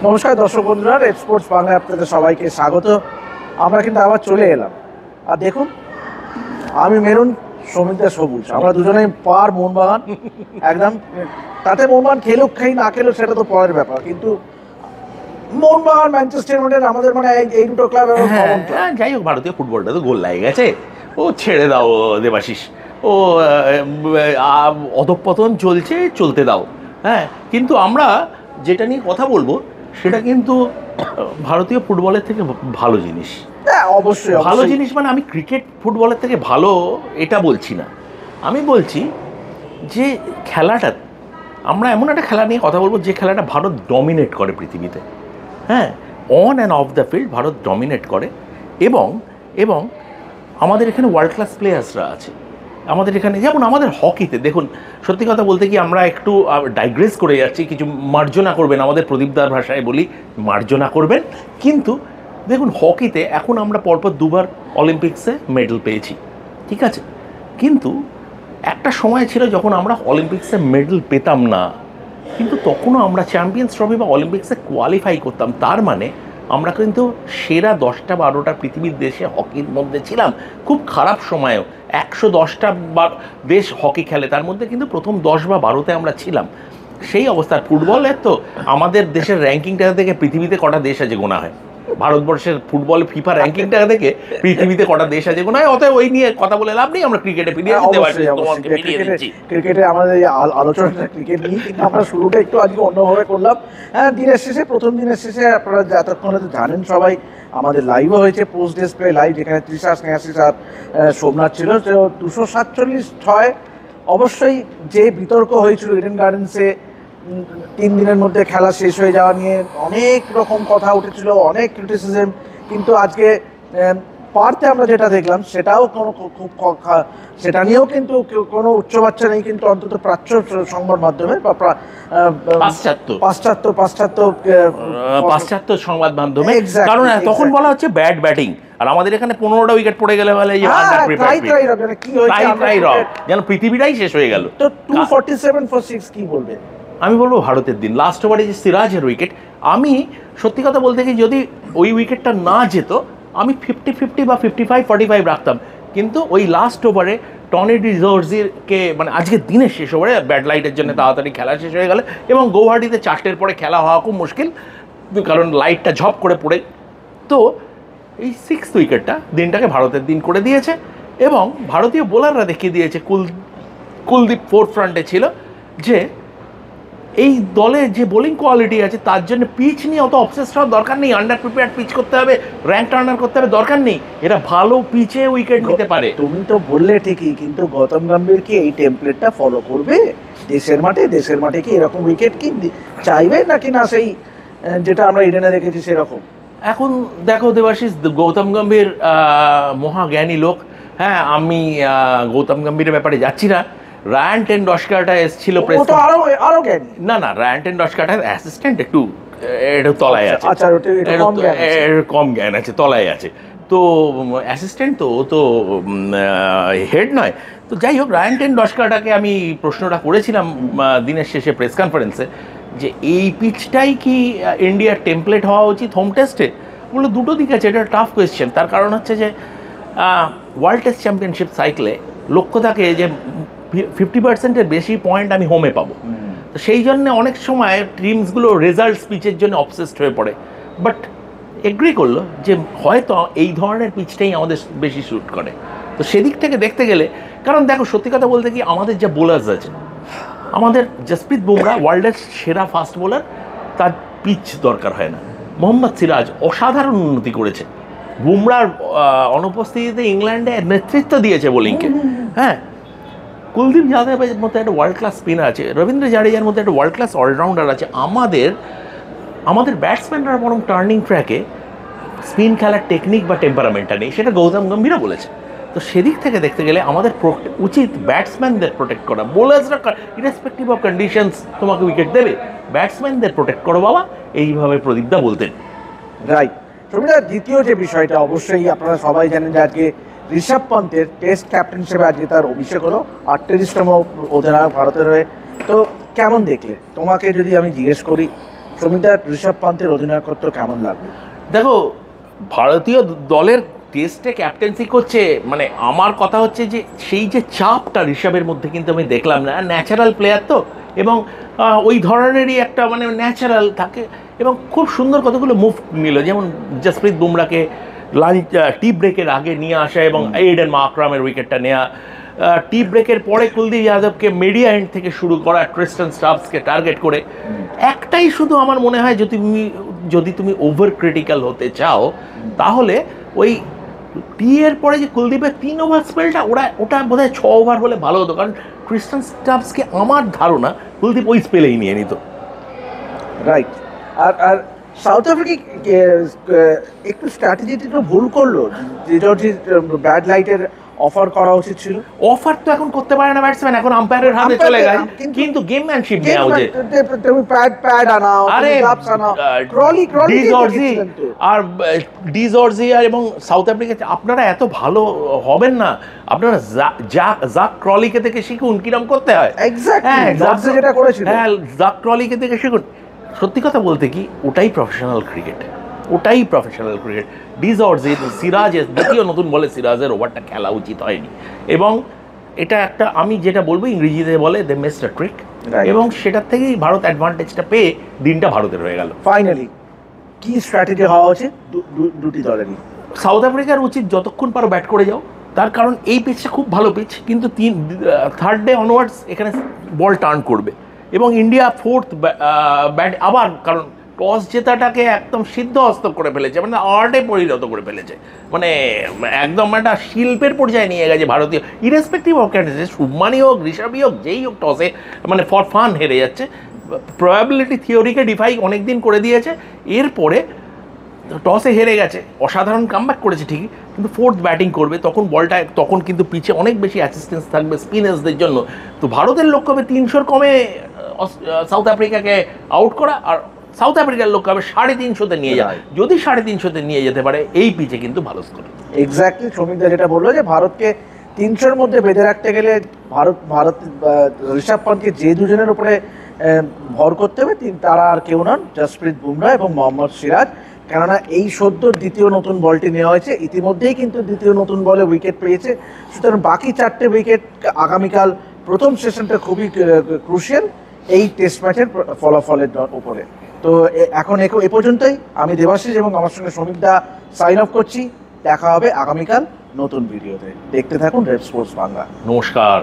নমস্কার দর্শক বন্ধুরা, রেড স্পোর্টস বাংলায় আপনাদের সবাইকে স্বাগত। আমরা কিন্তু আবার চলে এলাম, আর দেখুন আমি মেরুন, সৌমিকদা সবুজ, আমরা দুজনেই পার মোহনবাগান একদম। তাতে মোহনবাগান খেলুক খাই না খেলুক সেটা তো পরের ব্যাপার, কিন্তু মোহনবাগান ম্যানচেস্টার ইউনাইটেড আমাদের মানে এই দুটো ক্লাব। হ্যাঁ, যাই হোক, ভারতীয় ফুটবলটা তো গোল লাগে গেছে। ও ছেড়ে দাও দেবাশিস, ও অধঃপতন চলছে, চলতে দাও। হ্যাঁ, কিন্তু আমরা যেটা নিয়ে কথা বলবো সেটা কিন্তু ভারতীয় ফুটবলের থেকে ভালো জিনিস। হ্যাঁ অবশ্যই ভালো জিনিস মানে আমি ক্রিকেট ফুটবলের থেকে ভালো এটা বলছি না, আমি বলছি যে খেলাটা, আমরা এমন একটা খেলা নিয়ে কথা বলবো যে খেলাটা ভারত ডমিনেট করে পৃথিবীতে। হ্যাঁ, on and of the field Bharat dominate করে, এবং এবং আমাদের এখানে ওয়ার্ল্ড ক্লাস প্লেয়ার্সরা আছে। আমাদের এখানে যেমন আমাদের হকিতে দেখুন, সত্যি কথা বলতে কি আমরা একটু ডাইগ্রেস করে যাচ্ছি, কিছু মার্জনা করবেন, আমাদের প্রদীপদার ভাষায় বলি মার্জনা করবেন। কিন্তু দেখুন হকিতে এখন আমরা পরপর দুবার অলিম্পিক্সে মেডেল পেয়েছি, ঠিক আছে, কিন্তু একটা সময় ছিল যখন আমরা অলিম্পিক্সে মেডেল পেতাম না, কিন্তু তখনও আমরা চ্যাম্পিয়ন্স ট্রফি বা অলিম্পিক্সে কোয়ালিফাই করতাম। তার মানে আমরা কিন্তু সেরা 10টা 12টা পৃথিবীর দেশে হকির মধ্যে ছিলাম। খুব খারাপ সময়েও 110টা দেশ হকি খেলে, তার মধ্যে কিন্তু প্রথম 10 বা 12তে আমরা ছিলাম। সেই অবস্থার ফুটবলের তো আমাদের দেশের র্যাঙ্কিংটা থেকে পৃথিবীতে কটা দেশ আছে গোনা হয়, ভারতবর্ষের ফুটবল ফিফা র্যাঙ্কিংটা থেকে পৃথিবীতে কটা দেশ আছে গোনা হয়। অতএব ওই নিয়ে কথা বলে লাভ নেই, আমরা ক্রিকেটে ফিরিয়ে দিচ্ছি। ক্রিকেটে আমাদের আলোচনাটা ক্রিকেট নিয়ে, কিন্তু আমরা শুরুটা একটু আজকে অন্যভাবে করলাম। হ্যাঁ, দিনের শেষে, প্রথম দিনের শেষে আপনারা যতক্ষণে তো জানেন সবাই, আমাদের লাইভও হয়েছে, পোস্ট ডিসপ্লে লাইভ, যেখানে তৃষা, স্নেহাশিস আর সোমনাথ ছিল। 247-6 অবশ্যই যে বিতর্ক হয়েছিল ইডেন গার্ডেন্সে 3 দিনের মধ্যে খেলা শেষ হয়ে যাওয়া নিয়ে অনেক রকম কথা উঠেছিল, অনেক ক্রিটিসিজম, কিন্তু আজকে পার্থে আমরা যেটা দেখলাম সেটাও কোনো খুব সেটা নিয়েও কিন্তু কোনো উচ্চবাচ্চা নেই, কিন্তু অন্তত প্রাচ্য সংবাদ মাধ্যমে বা পাশ্চাত্য সংবাদ মাধ্যমে, কারণ তখন বলা হচ্ছে ব্যাড ব্যাটিং, আর আমাদের এখানে 15টা উইকেট পড়ে গেলে বলে যেন পৃথিবীটাই শেষ হয়ে গেল। তো 247 for 6 কি বলবে? আমি বলবো ভারতের দিন, লাস্ট ওভারে যে সিরাজের উইকেট, আমি সত্যি কথা বলতে কি যদি ওই উইকেটটা না যেত আমি 50-50 বা 55-45 রাখতাম, কিন্তু ওই লাস্ট ওভারে টনি ডিজোর্জিকে মানে আজকের দিনের শেষ ওভারে ব্যাড লাইটের জন্য তাড়াতাড়ি খেলা শেষ হয়ে গেল, এবং গৌহাটিতে 4টের পরে খেলা হওয়া খুব মুশকিল, কারণ লাইটটা ঝপ করে পড়ে। তো এই 6th উইকেটটা দিনটাকে ভারতের দিন করে দিয়েছে, এবং ভারতীয় বোলাররা দেখিয়ে দিয়েছে, কুলদীপ ফোর ফ্রন্টে ছিল, যে এই দলে যে বোলিং কোয়ালিটি আছে তার জন্য পিচ নিয়ে অত অবসেস হওয়ার দরকার নেই, আন্ডার প্রিপেয়ার্ড পিচ করতে হবে, র্যাঙ্ক টার্নার করতে হবে, দরকার নেই, এরা ভালো পিচে উইকেট নিতে পারে। তুমি তো বললে ঠিকই, কিন্তু গৌতম গম্ভীর কি এই টেমপ্লেটটা ফলো করবে দেশের মাঠে কি এরকম উইকেট কি চাইবে নাকি না সেই যেটা আমরা ইডেনে দেখেছি সেরকম? এখন দেখো দেবাশিস, গৌতম গম্ভীর মহাজ্ঞানী লোক, হ্যাঁ, আমি গৌতম গম্ভীরের ব্যাপারে যাচ্ছি না। রায়ান টেন্ডুলকারটা এসেছিল না, রায়ান টেন্ডুলকারটা অ্যাসিস্ট্যান্ট, একটু তলায় আছে, কম জ্ঞান আছে, তলায় আছে, তো অ্যাসিস্ট্যান্ট তো হেড নয়। তো যাই হোক, রায়ান টেন্ডুলকারটাকে আমি প্রশ্নটা করেছিলাম দিনের শেষে প্রেস কনফারেন্সে, যে এই পিচটাই কি ইন্ডিয়ার টেমপ্লেট হওয়া উচিত হোম টেস্টে? বললো দুটো দিক আছে, এটা টাফ কোয়েশ্চেন। তার কারণ হচ্ছে যে ওয়ার্ল্ড টেস্ট চ্যাম্পিয়নশিপ সাইকেলে লক্ষ্য থাকে যে 50%-এর বেশি পয়েন্ট আমি হোমে পাবো, তো সেই জন্য অনেক সময় টিমসগুলো রেজাল্ট পিচের জন্য অবসেসড হয়ে পড়ে। বাট এগ্রি করলো যে হয়তো এই ধরনের পিচটাই আমাদের বেশি শ্যুট করে। তো সেদিক থেকে দেখতে গেলে, কারণ দেখো সত্যি কথা বলতে কি, আমাদের যা বোলার্স আছে, আমাদের জসপ্রীত বুমরা ওয়ার্ল্ডের সেরা ফাস্ট বোলার, তার পিচ দরকার হয় না। মোহাম্মদ সিরাজ অসাধারণ উন্নতি করেছে, বুমরার অনুপস্থিতিতে ইংল্যান্ডে নেতৃত্ব দিয়েছে বোলিংকে। হ্যাঁ, কুলদীপ যাদবের মধ্যে একটা ওয়ার্ল্ড ক্লাস স্পিনার আছে, রবীন্দ্র জাডেজার মধ্যে একটা ওয়ার্ল্ড ক্লাস অলরাউন্ডার আছে। আমাদের ব্যাটসম্যানরা বরং টার্নিং ট্র্যাকে স্পিন খেলার টেকনিক বা টেম্পারামেন্টটা নেই, সেটা গৌতম গম্ভীরও বলেছে। তো সেদিক থেকে দেখতে গেলে আমাদের উচিত ব্যাটসম্যানদের প্রোটেক্ট করা। বোলার্সরা ইরেসপেক্টিভ অফ কন্ডিশনস তোমাকে উইকেট দেবে, ব্যাটসম্যানদের প্রোটেক্ট করো বাবা, এইভাবে প্রদীপদা বলতেন। রাইট। দ্বিতীয় যে বিষয়টা, অবশ্যই আপনারা সবাই জানেন যে আজকে ঋষভ পন্থের টেস্ট ক্যাপ্টেন হিসেবে আজকে তার অভিষেক হলো, 38তম অধিনায়ক ভারতের হয়ে। তো কেমন দেখলে? তোমাকে যদি আমি জিজ্ঞেস করি, শ্রমিকদা ঋষভ পান্তের অধিনায়কত্ব কেমন লাগবে? দেখো, ভারতীয় দলের টেস্টে ক্যাপ্টেন্সি করছে, মানে আমার কথা হচ্ছে যে সেই যে চাপটা ঋষভের মধ্যে কিন্তু আমি দেখলাম না। ন্যাচারাল প্লেয়ার তো, এবং ওই ধরনেরই একটা মানে ন্যাচারাল থাকে, এবং খুব সুন্দর কতগুলো মুভ নিল, যেমন জসপ্রীত বুমরাকে লাঞ্চ টি ব্রেকের আগে নিয়ে আসা এবং এইডেন মাকরামের উইকেটটা নেওয়া, টি ব্রেকের পরে কুলদীপ যাদবকে মিডিয়া এন্ড থেকে শুরু করা, ট্রিস্টন স্টাবসকে টার্গেট করে। একটাই শুধু আমার মনে হয়, যদি তুমি ওভার ক্রিটিক্যাল হতে চাও, তাহলে ওই টি এর পরে যে কুলদীপের 3 ওভার স্পেলটা, ওটা বোধহয় 6 ওভার হলে ভালো হতো, কারণ ট্রিস্টন স্টাবসকে আমার ধারণা কুলদীপ ওই স্পেলেই নিয়ে নিত। রাইট। আর সাউথ আফ্রিকা একটু স্ট্র্যাটেজিতে একটু ভুল করলো, যেটা হচ্ছে ব্যাড লাইটের অফার করা উচিত ছিল। অফার তো এখন করতে পারে না ব্যাটসম্যান, এখন আম্পায়ারের হাতে চলে গেছে, কিন্তু গেমম্যানশিপ নেওয়া উচিত। তুমি প্যাড আনাও, আরে গ্লাভস আনাও, ক্রলি আর ডিজর্জি আর এবং সাউথ আফ্রিকা, আপনারা এত ভালো হবেন না, আপনারা জাক ক্রলিকে থেকে শিখুন কিরম করতে হয়। এক্স্যাক্টলি যেটা করেছিল, হ্যাঁ, জাক ক্রলিকে থেকে শিখুন। সত্যি কথা বলতে কি, ওটাই প্রফেশনাল ক্রিকেট, ওটাই প্রফেশনাল ক্রিকেট। ডিজর্জি, সিরাজের দ্বিতীয় নতুন বলে সিরাজের ওভারটা খেলা উচিত হয়নি, এবং এটা একটা, আমি যেটা বলবো ইংরেজিতে বলে দে মিসড আ ট্রিক, এবং সেটার থেকেই ভারত অ্যাডভান্টেজটা পেয়ে দিনটা ভারতের হয়ে গেল। ফাইনালি কি স্ট্র্যাটেজি হওয়া উচিত দুটি দলেরই? সাউথ আফ্রিকার উচিত যতক্ষণ পারো ব্যাট করে যাও, তার কারণ এই পিচটা খুব ভালো পিচ, কিন্তু থার্ড ডে অনওয়ার্ডস এখানে বল টার্ন করবে, এবং ইন্ডিয়া ফোর্থ ব্যাট আবার, কারণ টস জেতাটাকে একদম সিদ্ধ হস্ত করে ফেলেছে, মানে আর্টে পরিণত করে ফেলেছে, মানে একদম একটা শিল্পের পর্যায়ে নিয়ে গেছে ভারতীয়, ইরেসপেক্টিভ অফ ক্যান্ডিডেট, শুভমানি হোক, ঋষভই হোক, যেই হোক, টসে মানে ফর ফান হেরে যাচ্ছে। প্রবাবিলিটি থিওরিকে ডিফাই অনেকদিন করে দিয়েছে, এরপরে টসে হেরে গেছে, অসাধারণ কামব্যাক করেছে ঠিকই, কিন্তু ফোর্থ ব্যাটিং করবে, তখন কিন্তু পিচে অনেক বেশি অ্যাসিস্ট্যান্স থাকবে স্পিনার্সদের জন্য। তো ভারতের লক্ষ্য হবে 300 কমে সাউথ আফ্রিকাকে আউট করা, আর সাউথ আফ্রিকার লক্ষ্য হবে 350-তে নিয়ে যাওয়া। যদি 350-তে নিয়ে যেতে পারে, এই পিচে কিন্তু ভালো স্কোর। এক্স্যাক্টলি শ্রমিকদা যেটা বললো, যে ভারতকে 300-র মধ্যে বেঁধে রাখতে গেলে ভারত ঋষভ পান্তকে যে দুজনের উপরে ভর করতে হবে, তারা আর কেউ নন, জসপ্রীত বুমরা এবং মোহাম্মদ সিরাজ। কেননা এই সদ্য দ্বিতীয় নতুন বলটি নেওয়া হয়েছে, ইতিমধ্যেই কিন্তু দ্বিতীয় নতুন বলে উইকেট পেয়েছে, সুতরাং বাকি 4টে উইকেট আগামীকাল প্রথম সেশনটা খুবই ক্রুশিয়াল এই টেস্ট ম্যাচের ফলাফলের উপরে। তো এখন এ পর্যন্তই। আমি দেবাশিস এবং আমার সঙ্গে শ্রমিকদা সাইন অফ করছি। দেখা হবে আগামীকাল নতুন ভিডিওতে। দেখতে থাকুন রেড স্পোর্টস বাংলা। নমস্কার।